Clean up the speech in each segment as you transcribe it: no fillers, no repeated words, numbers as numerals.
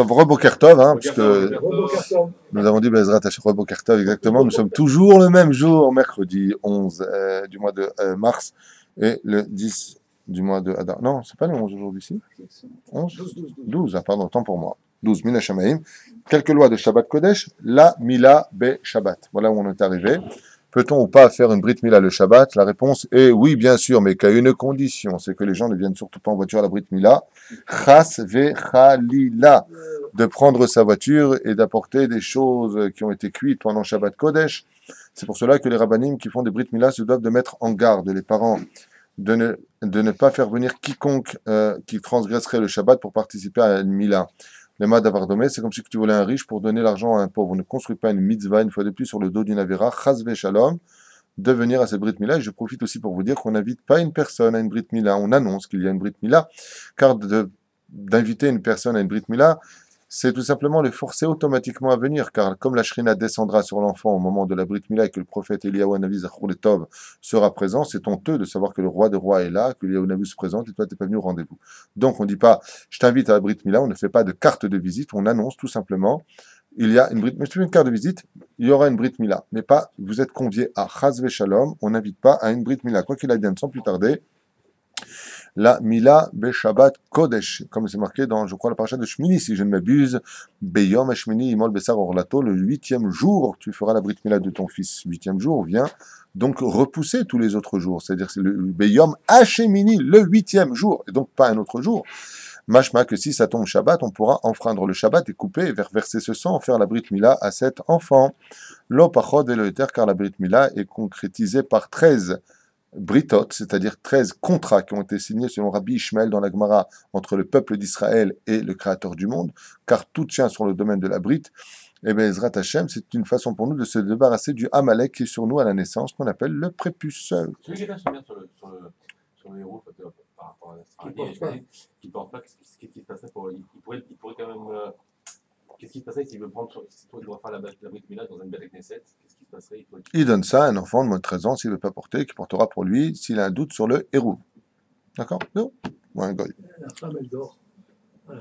Tov, Boker Tov, hein, puisque Robocarton. nous avons dit Bezrat Hashem Boker Tov, exactement. Nous sommes toujours le même jour, mercredi 11 du mois de mars et le 10 du mois de Adar. Non, c'est pas le 11 aujourd'hui, ici 11 12, ah, pardon, tant pour moi. 12, Mina Shamaim. Quelques lois de Shabbat Kodesh, la Mila Be Shabbat. Voilà où on est arrivé. Peut-on ou pas faire une Brit Mila le Shabbat? La réponse est oui, bien sûr, mais qu'à une condition, c'est que les gens ne viennent surtout pas en voiture à la Brit Mila. Chas ve chalila, de prendre sa voiture et d'apporter des choses qui ont été cuites pendant Shabbat Kodesh. C'est pour cela que les rabbanim qui font des Brit Mila se doivent de mettre en garde les parents de ne pas faire venir quiconque qui transgresserait le Shabbat pour participer à une Mila. Les mains d'Avardomé, c'est comme si tu voulais un riche pour donner l'argent à un pauvre. On ne construit pas une mitzvah une fois de plus sur le dos d'une avéra, chasve shalom, de venir à cette Brit Mila. Et je profite aussi pour vous dire qu'on n'invite pas une personne à une Brit Mila. On annonce qu'il y a une Brit Mila, car d'inviter une personne à une Brit Mila, c'est tout simplement le forcer automatiquement à venir, car comme la Shrina descendra sur l'enfant au moment de la Brit Mila et que le prophète Eliyahu Hanavi Zachor Tov sera présent, c'est honteux de savoir que le roi des rois est là, que Eliyahu Hanavi se présente et toi tu n'es pas venu au rendez-vous. Donc on ne dit pas je t'invite à la Brit Mila, on ne fait pas de carte de visite, on annonce tout simplement il y a une Brit Mila, mais si tu veux une carte de visite, il y aura une Brit Mila, mais pas vous êtes convié à Chas Shalom, on n'invite pas à une Brit Mila, quoi qu'il advienne sans plus tarder. La Mila Beshabbat Kodesh, comme c'est marqué dans, je crois, la paracha de Shmini, si je ne m'abuse, Beyom Shmini Imol Besar Orlato, le 8e jour, tu feras la Brit Mila de ton fils. 8e jour vient donc repousser tous les autres jours, c'est-à-dire c'est le Beyom Hashemini, le 8e jour, et donc pas un autre jour. Mashma que si ça tombe Shabbat, on pourra enfreindre le Shabbat et couper et verser ce sang, faire la Brit Mila à cet enfant. Lo Pachod et le Eter, car la Brit Mila est concrétisée par 13 Britot, c'est-à-dire 13 contrats qui ont été signés selon Rabbi Ishmael dans la Gemara entre le peuple d'Israël et le Créateur du monde, car tout tient sur le domaine de la Brit. Et bien, Ezrat Hashem, c'est une façon pour nous de se débarrasser du Amalek qui est sur nous à la naissance, qu'on appelle le prépuce. Celui qui est là sur le héros, par rapport à qui ne porte pas, qu'est-ce qui se passerait pour. Il pourrait quand même. Qu'est-ce qui se passerait s'il veut prendre. Si toi, il doit faire la Brit Mila dans une bête Knesset, qu'est-ce qui se passerait il donne ça à un enfant de moins de 13 ans s'il ne veut pas porter, qui portera pour lui s'il a un doute sur le héros. D'accord? Non? Ou un goy. La femme, elle dort.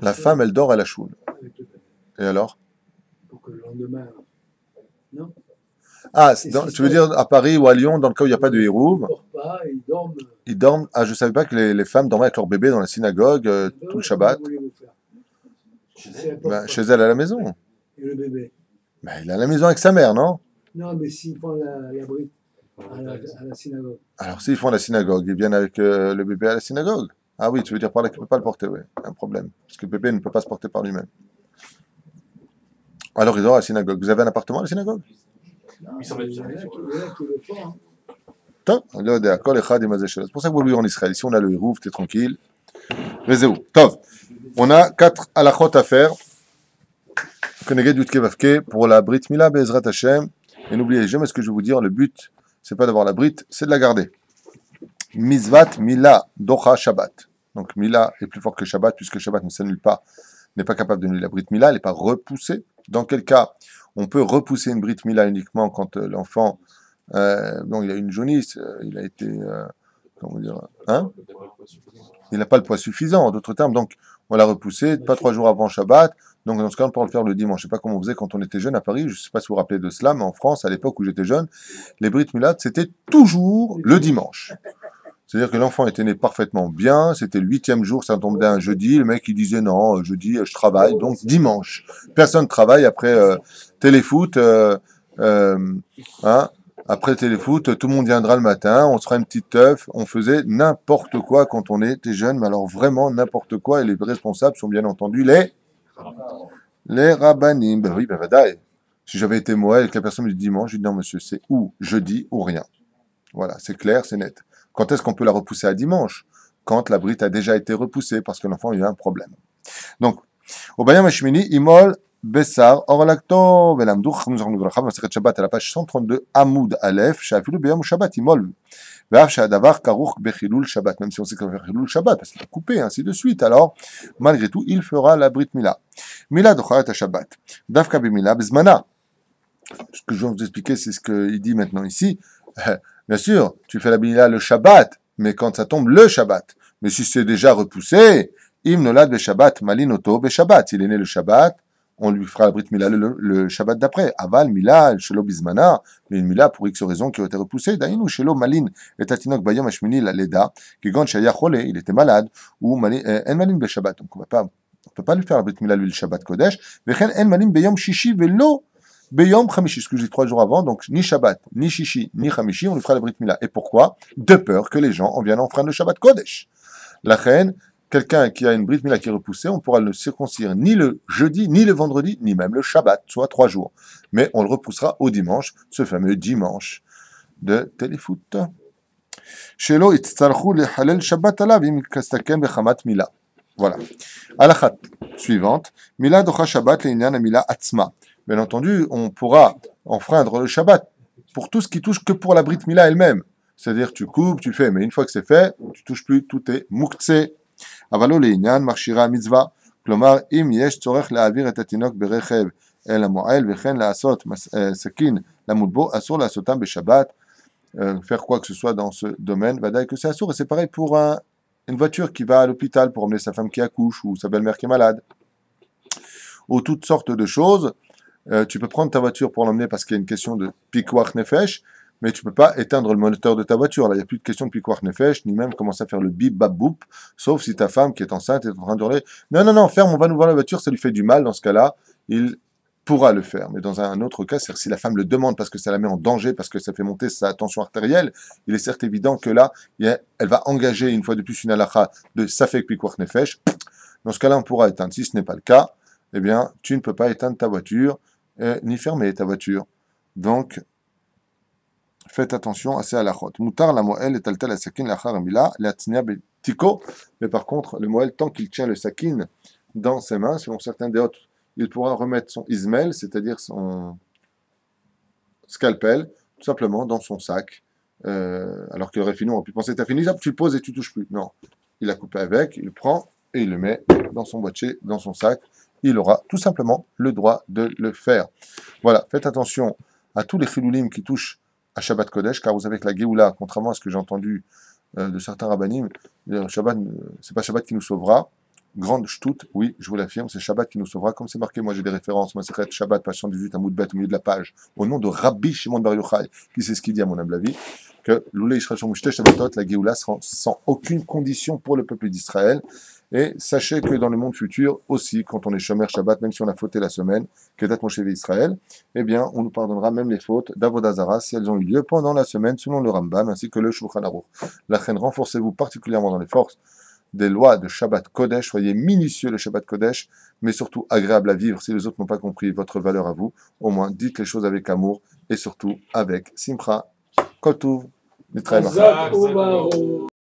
La femme, elle dort à la choule. Et alors? Pour que le lendemain. Non? Ah, tu veux dire à Paris ou à Lyon, dans le cas où il n'y a pas de héros? Ils ne dorment pas, ils dorment. Ils dorment. Ah, je ne savais pas que les femmes dormaient avec leur bébé dans la synagogue tout le Shabbat. Chez elle à la maison. Et le bébé? Il est à la maison avec sa mère, non? Non, mais s'ils font la brite à la synagogue. Alors, s'ils font la synagogue, ils viennent avec le bébé à la synagogue. Ah oui, tu veux dire par là qu'il ne peut pas le porter, oui. Un problème. Parce que le bébé ne peut pas se porter par lui-même. Alors, ils ont à la synagogue. Vous avez un appartement à la synagogue? Non, il y en a qui le font. C'est pour ça que vous vivez en Israël. Ici, on a le Hérouf, t'es tranquille. Rézéou. Tov. On a 4 halachot à faire. Pour la Brit Mila Be'ezrat Hashem. Et n'oubliez jamais ce que je vais vous dire. Le but, c'est pas d'avoir la Brit, c'est de la garder. Mizvat Mila Docha Shabbat. Donc Mila est plus fort que Shabbat, puisque Shabbat ne s'annule pas, n'est pas capable de annuler la Brit Mila, elle n'est pas repoussée. Dans quel cas on peut repousser une Brit Mila uniquement quand l'enfant, donc il a une jaunisse, il a été, comment dire, hein? Il n'a pas le poids suffisant, en d'autres termes, donc on l'a repoussé, pas 3 jours avant Shabbat, donc dans ce cas on peut le faire le dimanche. Je ne sais pas comment on faisait quand on était jeune à Paris, je ne sais pas si vous vous rappelez de cela, mais en France, à l'époque où j'étais jeune, les Brit Mila, c'était toujours le dimanche. C'est-à-dire que l'enfant était né parfaitement bien, c'était le 8e jour, ça tombait un jeudi, le mec il disait non, jeudi je travaille, donc dimanche. Personne ne travaille après téléfoot, hein, après téléfoot, tout le monde viendra le matin, on se fera une petite teuf, on faisait n'importe quoi quand on était jeune, mais alors vraiment n'importe quoi, et les responsables sont bien entendu les rabbanim. Ben oui, ben vadaï. Si j'avais été moi et que la personne me dit dimanche, je dis non monsieur, c'est ou jeudi ou rien. Voilà, c'est clair, c'est net. Quand est-ce qu'on peut la repousser à dimanche? Quand la brite a déjà été repoussée, parce que l'enfant a eu un problème. Donc, au Bayam Hashmini, Imol, Bessar, Orlakto, Velamdouch, nous avons le Shabbat à la page 132, Amoud Aleph, Shafilu, Bayam Shabbat, Imol, Ve'af Shadavar, Karouch, Bechilul, Shabbat, même si on sait qu'il va faire Chilul Shabbat, parce qu'il a coupé, ainsi de suite. Alors, malgré tout, il fera la Brit Mila. Mila Docharat Shabbat. Dafka Bimila, Bezmana. Ce que je vais vous expliquer, c'est ce qu'il dit maintenant ici. Bien sûr, tu fais la Mila le Shabbat, mais quand ça tombe le Shabbat. Mais si c'est déjà repoussé, Im nolad beshabbat malinoto beshabbat. S'il est né le Shabbat, on lui fera la brit mila le Shabbat d'après. Aval mila shelo bizmana, mais une mila pour X raison qui a été repoussée. Dainu shelo malin et tatinok bayom hashmini la leda, qui gon shaya chole, il était malade, ou malin en malin beshabbat. Donc on peut pas lui faire la brit mila le Shabbat kodesh. Vechen en malin beyom shishi velo beyom chamishi, ce que j'ai dit 3 jours avant. Donc ni Shabbat, ni shishi, ni chamishi, on lui fera la brit mila. Et pourquoi? De peur que les gens en viennent enfreindre le Shabbat kodesh. La reine, quelqu'un qui a une brit mila qui est repoussée, on pourra le circoncire ni le jeudi, ni le vendredi, ni même le Shabbat, soit 3 jours. Mais on le repoussera au dimanche, ce fameux dimanche de téléfoot. Shelo itzarchu lehalel Shabbat alav im kastaken bechamat mila. Voilà. Alachat suivante. Mila docha Shabbat le'inyan mila atzma. Bien entendu, on pourra enfreindre le Shabbat pour tout ce qui touche que pour la brit mila elle-même. C'est-à-dire tu coupes, tu fais, mais une fois que c'est fait, tu touches plus, tout est muktzeh. אבל לעניין מכשירה המצווה, כלומר אם יש צורך להעביר את התינוק ברכב אל המועל וכן לעשות סכין למות בו, אסור לעשותם בשבת, faire quoi que ce soit dans ce domaine, ודאי que c'est assour, et c'est pareil pour une voiture qui va à l'hôpital pour emmener sa femme qui accouche ou sa belle-mère qui est malade, ou toutes sortes de choses. Tu peux prendre ta voiture pour l'emmener parce qu'il y a une question de pikuach nefesh, mais tu ne peux pas éteindre le moteur de ta voiture. Là, il n'y a plus de question de pikuach nefesh, ni même commencer à faire le bip bap boop, sauf si ta femme qui est enceinte est en train de hurler « Non, ferme, on va nous voir la voiture, ça lui fait du mal. » Dans ce cas-là, il pourra le faire. Mais dans un autre cas, c'est-à-dire si la femme le demande parce que ça la met en danger, parce que ça fait monter sa tension artérielle, il est certes évident que là, elle va engager une fois de plus une halakha de safek pikuach nefesh. Dans ce cas-là, on pourra éteindre. Si ce n'est pas le cas, eh bien, tu ne peux pas éteindre ta voiture, ni fermer ta voiture. Donc, faites attention à ces halachot. Moutar la moël et taltal la sakin lachar mila la tznia betiko. Mais par contre, le moël, tant qu'il tient le sakin dans ses mains, selon certains déotes, il pourra remettre son ismel, c'est-à-dire son scalpel, tout simplement dans son sac. Alors qu'il aurait fini, on aurait pu penser, t'as fini, tu le poses et tu touches plus. Non. Il a coupé avec, il le prend et il le met dans son boîtier, dans son sac. Il aura tout simplement le droit de le faire. Voilà, faites attention à tous les chiloulim qui touchent à Shabbat Kodesh, car vous savez que la Géoula, contrairement à ce que j'ai entendu de certains rabbanim, Shabbat, c'est pas Shabbat qui nous sauvera. Grande shtout, oui, je vous l'affirme, c'est Shabbat qui nous sauvera, comme c'est marqué, moi j'ai des références, moi c'est Shabbat, page 118, à Moudbet, au milieu de la page, au nom de Rabbi Shimon Bar Yochai, qui c'est ce qu'il dit à mon humble avis, que l'Oulé Yisraël Shomouchteh Shabbatot, la Géoula sera sans aucune condition pour le peuple d'Israël. Et sachez que dans le monde futur aussi, quand on est Shomer Shabbat, même si on a fauté la semaine, Kedat Moshe Israël, eh bien, on nous pardonnera même les fautes d'Avodah Zarah si elles ont eu lieu pendant la semaine, selon le Rambam, ainsi que le Shulchan Aruch. La reine, renforcez-vous particulièrement dans les forces des lois de Shabbat Kodesh, soyez minutieux le Shabbat Kodesh, mais surtout agréable à vivre. Si les autres n'ont pas compris votre valeur à vous, au moins dites les choses avec amour et surtout avec Simcha. Kol Tuv, Nitraim.